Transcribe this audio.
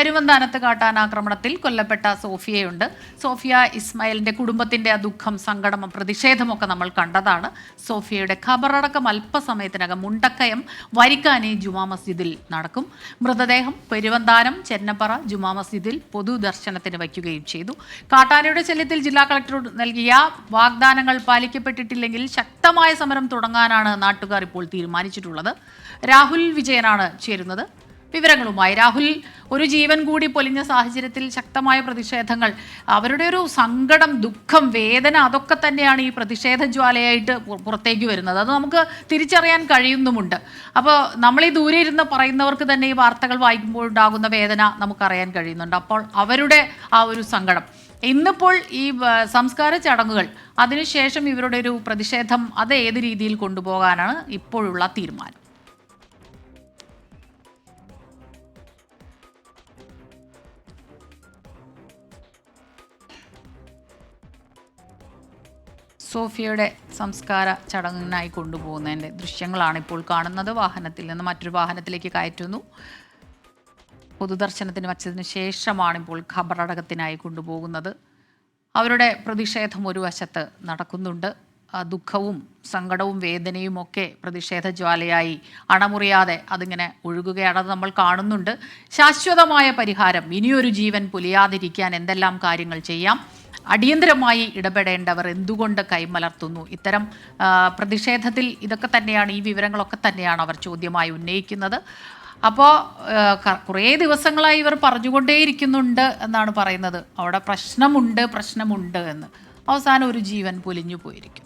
പെരുവന്താനത്ത് കാട്ടാനാക്രമണത്തിൽ കൊല്ലപ്പെട്ട സോഫിയയുണ്ട്. സോഫിയ ഇസ്മായിലിന്റെ കുടുംബത്തിന്റെ ആ ദുഃഖം, സങ്കടം, പ്രതിഷേധമൊക്കെ നമ്മൾ കണ്ടതാണ്. സോഫിയയുടെ ഖബറടക്കം അല്പസമയത്തിനകം മുണ്ടക്കയം വരിക്കാനി ജുമാ മസ്ജിദിൽ നടക്കും. മൃതദേഹം പെരുവന്താനം ചെന്നപ്പറ ജുമാ മസ്ജിദിൽ പൊതുദർശനത്തിന് വയ്ക്കുകയും ചെയ്തു. കാട്ടാനയുടെ ശല്യത്തിൽ ജില്ലാ കളക്ടർ നൽകിയ വാഗ്ദാനങ്ങൾ പാലിക്കപ്പെട്ടിട്ടില്ലെങ്കിൽ ശക്തമായ സമരം തുടങ്ങാനാണ് നാട്ടുകാർ ഇപ്പോൾ തീരുമാനിച്ചിട്ടുള്ളത്. രാഹുൽ വിജയനാണ് ചേരുന്നത് വിവരങ്ങളുമായി. രാഹുൽ, ഒരു ജീവൻ കൂടി പൊലിഞ്ഞ സാഹചര്യത്തിൽ ശക്തമായ പ്രതിഷേധങ്ങൾ, അവരുടെ ഒരു സങ്കടം, ദുഃഖം, വേദന, അതൊക്കെ തന്നെയാണ് ഈ പ്രതിഷേധ ജ്വാലയായിട്ട് പുറത്തേക്ക് വരുന്നത്. അത് നമുക്ക് തിരിച്ചറിയാൻ കഴിയുന്നുമുണ്ട്. അപ്പോൾ നമ്മൾ ഈ ദൂരെ ഇരുന്ന് പറയുന്നവർക്ക് തന്നെ ഈ വാർത്തകൾ വായിക്കുമ്പോൾ ഉണ്ടാകുന്ന വേദന നമുക്കറിയാൻ കഴിയുന്നുണ്ട്. അപ്പോൾ അവരുടെ ആ ഒരു സങ്കടം, ഇന്നിപ്പോൾ ഈ സംസ്കാര ചടങ്ങുകൾ, അതിനുശേഷം ഇവരുടെ ഒരു പ്രതിഷേധം, അത് ഏത് രീതിയിൽ കൊണ്ടുപോകാനാണ് ഇപ്പോഴുള്ള തീരുമാനം? സോഫിയയുടെ സംസ്കാര ചടങ്ങിനായി കൊണ്ടുപോകുന്നതിൻ്റെ ദൃശ്യങ്ങളാണ് ഇപ്പോൾ കാണുന്നത്. വാഹനത്തിൽ നിന്ന് മറ്റൊരു വാഹനത്തിലേക്ക് കയറ്റുന്നു. പൊതുദർശനത്തിന് വച്ചതിന് ശേഷമാണ് ഇപ്പോൾ ഖബറടക്കത്തിനായി കൊണ്ടുപോകുന്നത്. അവരുടെ പ്രതിഷേധം ഒരു വശത്ത് നടക്കുന്നുണ്ട്. ദുഃഖവും സങ്കടവും വേദനയും ഒക്കെ പ്രതിഷേധ ജ്വാലയായി അണമുറിയാതെ അതിങ്ങനെ ഒഴുകുകയാണ്. അത് നമ്മൾ കാണുന്നുണ്ട്. ശാശ്വതമായ പരിഹാരം, ഇനിയൊരു ജീവൻ പൊലിയാതിരിക്കാൻ എന്തെല്ലാം കാര്യങ്ങൾ ചെയ്യാം, അടിയന്തരമായി ഇടപെടേണ്ടവർ എന്തുകൊണ്ട് കൈമലർത്തുന്നു, ഇത്തരം പ്രതിഷേധത്തിൽ ഇതൊക്കെ തന്നെയാണ്, ഈ വിവരങ്ങളൊക്കെ തന്നെയാണ് അവർ ചോദ്യമായി ഉന്നയിക്കുന്നത്. അപ്പോൾ കുറേ ദിവസങ്ങളായി ഇവർ പറഞ്ഞുകൊണ്ടേയിരിക്കുന്നുണ്ട് എന്നാണ് പറയുന്നത്. അവിടെ പ്രശ്നമുണ്ട് എന്ന്. അവസാനം ഒരു ജീവൻ പൊലിഞ്ഞു പോയിരിക്കും.